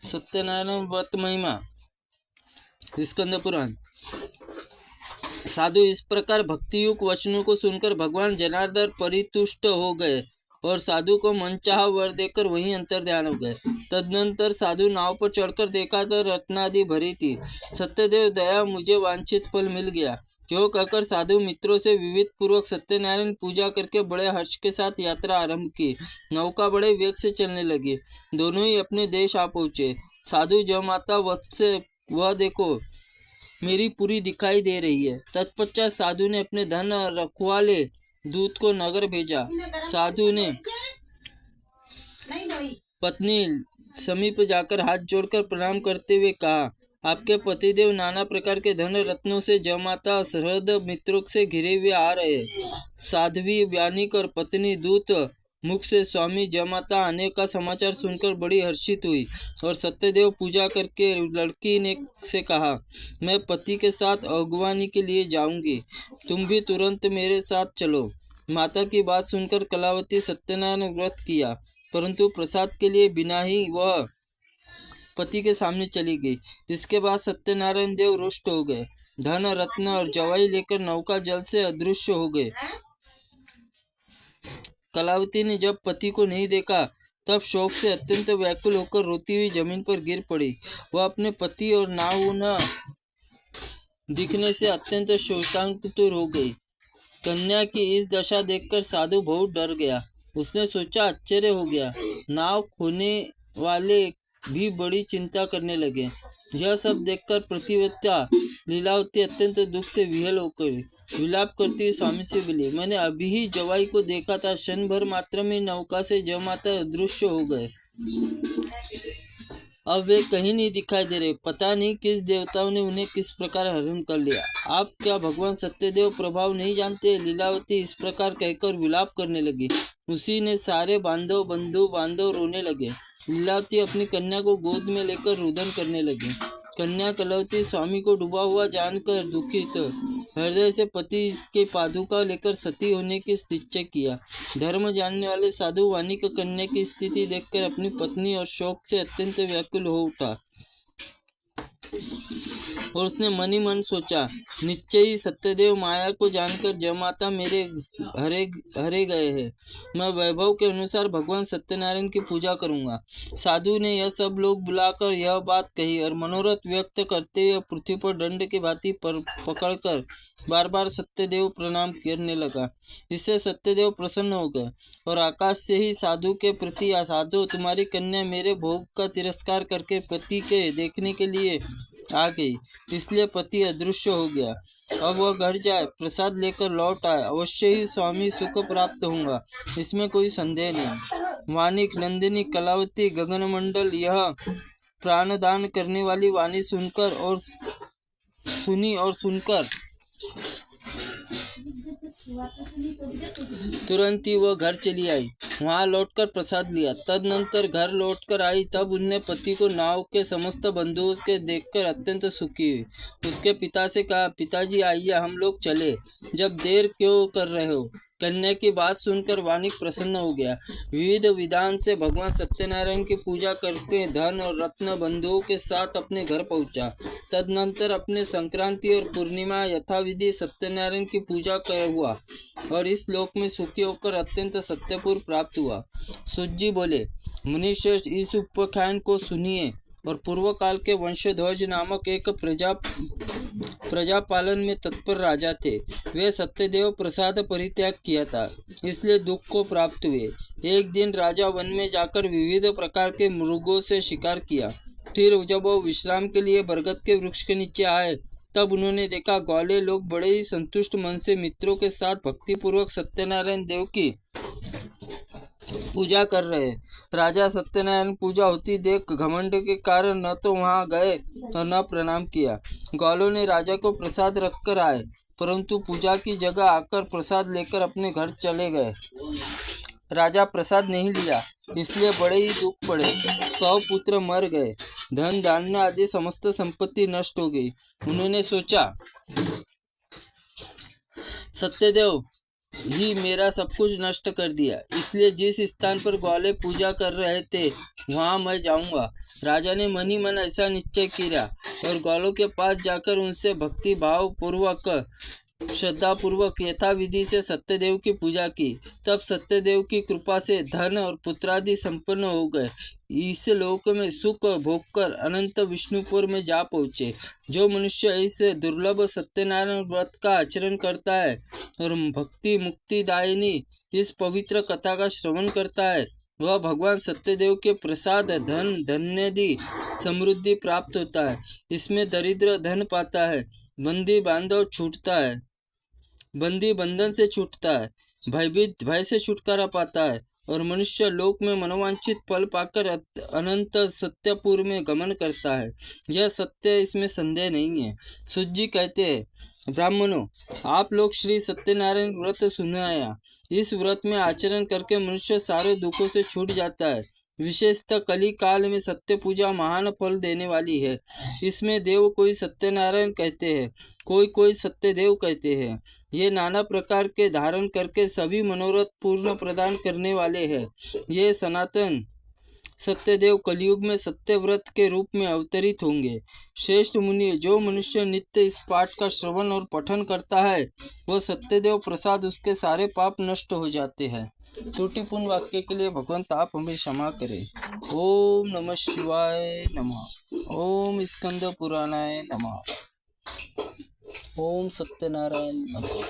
सत्यनारायण व्रत महिमा। स्कंद पुराण। साधु इस प्रकार भक्तियुक्त वचनों को सुनकर भगवान जनार्दन परितुष्ट हो गए और साधु को मनचाहा वर देकर वहीं अंतर्ध्यान हो गए। तदनंतर साधु नाव पर चढ़कर देखा तो रत्नादि भरी थी। सत्यदेव दया, मुझे वांछित फल मिल गया। जो कहकर साधु मित्रों से विविध पूर्वक सत्यनारायण पूजा करके बड़े हर्ष के साथ यात्रा आरंभ की। नौका बड़े वेग से चलने लगी। दोनों ही अपने देश आ पहुंचे। साधु जमाता वत्स्य, वह देखो मेरी पुरी दिखाई दे रही है। तत्पश्चात साधु ने अपने धन रखवाले दूत को नगर भेजा। साधु ने पत्नी समीप जाकर हाथ जोड़कर प्रणाम करते हुए कहा, आपके पतिदेव नाना प्रकार के धन रत्नों से जमाता सहृद मित्रों से घिरे हुए आ रहे। साध्वी व्यानिक और पत्नी दूत मुख से स्वामी जमाता आने का समाचार सुनकर बड़ी हर्षित हुई और सत्यदेव पूजा करके लड़की ने से कहा, मैं पति के साथ अगवानी के लिए जाऊंगी, तुम भी तुरंत मेरे साथ चलो। माता की बात सुनकर कलावती सत्यनारायण व्रत किया, परंतु प्रसाद के लिए बिना ही वह पति के सामने चली गई। इसके बाद सत्यनारायण देव रुष्ट हो गए। धन रत्न और जवाई लेकर नौका जल से अदृश्य हो गए। कलावती ने जब पति को नहीं देखा तब शोक से अत्यंत व्याकुल होकर रोती हुई जमीन पर गिर पड़ी। वह अपने पति और नाव न दिखने से अत्यंत शोकांतुर हो गई। कन्या की इस दशा देखकर साधु बहुत डर गया। उसने सोचा, आश्चर्य हो गया। नाव खोने वाले भी बड़ी चिंता करने लगे। यह सब देखकर प्रतिवत्या लीलावती अत्यंत दुख से विहल होकर विलाप करती हुई स्वामी से बोली, मैंने अभी ही जवाई को देखा था, क्षण भर मात्र में नौका से जमाता अदृश्य हो गए। अब वे कहीं नहीं दिखाई दे रहे। पता नहीं किस देवताओं ने उन्हें किस प्रकार हरण कर लिया। आप क्या भगवान सत्यदेव प्रभाव नहीं जानते? लीलावती इस प्रकार कहकर विलाप करने लगी। उसी ने सारे बंधु बांधव रोने लगे। लीलावती अपनी कन्या को गोद में लेकर रुदन करने लगी। कन्या कलावती स्वामी को डूबा हुआ जानकर दुखित हृदय से पति के पादुका लेकर सती होने की निश्चय किया। धर्म जानने वाले साधु वानिक कन्या की स्थिति देखकर अपनी पत्नी और शोक से अत्यंत व्याकुल हो उठा और उसने मन ही मन सोचा, निश्चय ही सत्यदेव माया को जानकर जमाता मेरे हरे गए हैं। मैं वैभव के अनुसार भगवान सत्यनारायण की पूजा करूंगा। साधु ने यह सब लोग बुलाकर यह बात कही और मनोरथ व्यक्त करते हुए पृथ्वी पर दंड की भांति पकड़कर बार बार सत्यदेव प्रणाम करने लगा। इससे सत्यदेव प्रसन्न हो गए और आकाश से ही साधु के प्रति, साधु तुम्हारी कन्या मेरे भोग का तिरस्कार करके पति के देखने के लिए आ गई, इसलिए पति अदृश्य हो गया। अब वह घर जाए, प्रसाद लेकर लौट आए, अवश्य ही स्वामी सुख प्राप्त होगा, इसमें कोई संदेह नहीं। वानिक, नंदिनी, कलावती, गगनमंडल यह प्राणदान करने वाली वाणी सुनी और सुनकर तुरंत ही वह घर चली आई। वहां लौटकर प्रसाद लिया। तदनंतर घर लौटकर आई, तब उनने पति को नाव के समस्त बंधुओं के देखकर अत्यंत सुखी हुई। उसके पिता से कहा, पिताजी आइए, हम लोग चले, जब देर क्यों कर रहे हो? कन्या की बात सुनकर वानिक प्रसन्न हो गया। विविध विधान से भगवान सत्यनारायण की पूजा करके धन और रत्न बंधुओं के साथ अपने घर पहुंचा। तदनंतर अपने संक्रांति और पूर्णिमा यथाविधि सत्यनारायण की पूजा हुआ और इस लोक में सुखी होकर अत्यंत सत्यपुर प्राप्त हुआ। सूत बोले, मुनिश्रेष्ठ, इस उपाख्यान को सुनिए। और पूर्व काल के वंशध्वज नामक एक प्रजापालन में तत्पर राजा थे। वे सत्यदेव प्रसाद परित्याग किया था, इसलिए दुख को प्राप्त हुए। एक दिन राजा वन में जाकर विविध प्रकार के मृगों से शिकार किया। फिर जब वो विश्राम के लिए बरगद के वृक्ष के नीचे आए, तब उन्होंने देखा ग्वाले लोग बड़े ही संतुष्ट मन से मित्रों के साथ भक्तिपूर्वक सत्यनारायण देव की पूजा कर रहे। राजा सत्यनारायण पूजा होती देख घमंड के कारण न तो वहां गए और न प्रणाम किया। ग्वालों ने राजा को प्रसाद रखकर आए, परंतु पूजा की जगह आकर प्रसाद लेकर अपने घर चले गए। राजा प्रसाद नहीं लिया, इसलिए बड़े ही दुख पड़े। 100 पुत्र मर गए, धन धान्य आदि समस्त संपत्ति नष्ट हो गई। उन्होंने सोचा, सत्यदेव ही मेरा सब कुछ नष्ट कर दिया, इसलिए जिस स्थान पर ग्वाले पूजा कर रहे थे वहां मैं जाऊंगा। राजा ने मन ही मन ऐसा निश्चय किया और ग्वालों के पास जाकर उनसे भक्ति भाव पूर्वक श्रद्धा पूर्वक यथाविधि से सत्यदेव की पूजा की। तब सत्यदेव की कृपा से धन और पुत्रादि संपन्न हो गए। इस लोक में सुख भोग कर अनंत विष्णुपुर में जा पहुँचे। जो मनुष्य इस दुर्लभ सत्यनारायण व्रत का आचरण करता है और भक्ति मुक्तिदायिनी इस पवित्र कथा का श्रवण करता है, वह भगवान सत्यदेव के प्रसाद धन धन्यदि समृद्धि प्राप्त होता है। इसमें दरिद्र धन पाता है, बंदी बांधव छूटता है, बंदी बंधन से छूटता है, भयभीत भय से छुटकारा पाता है और मनुष्य लोक में मनोवांछित फल पाकर अनंत सत्यपुर में गमन करता है। यह सत्य, इसमें संदेह नहीं है। सूत जी कहते हैं, ब्राह्मणों, आप लोग श्री सत्यनारायण व्रत सुनाया। इस व्रत में आचरण करके मनुष्य सारे दुखों से छूट जाता है। विशेषतः कली काल में सत्य पूजा महान फल देने वाली है। इसमें देव कोई सत्यनारायण कहते हैं, कोई कोई सत्यदेव कहते हैं। ये नाना प्रकार के धारण करके सभी मनोरथ पूर्ण प्रदान करने वाले हैं। ये सनातन सत्यदेव कलयुग में सत्यव्रत के रूप में अवतरित होंगे। श्रेष्ठ मुनि, जो मनुष्य नित्य इस पाठ का श्रवण और पठन करता है, वह सत्यदेव प्रसाद उसके सारे पाप नष्ट हो जाते हैं। त्रुटिपूर्ण वाक्य के लिए भगवंत आप हमें क्षमा करें। ओम नमः शिवाय नमः। ओम स्कंद पुराणाय नमः। ओम सत्यनारायण नमः।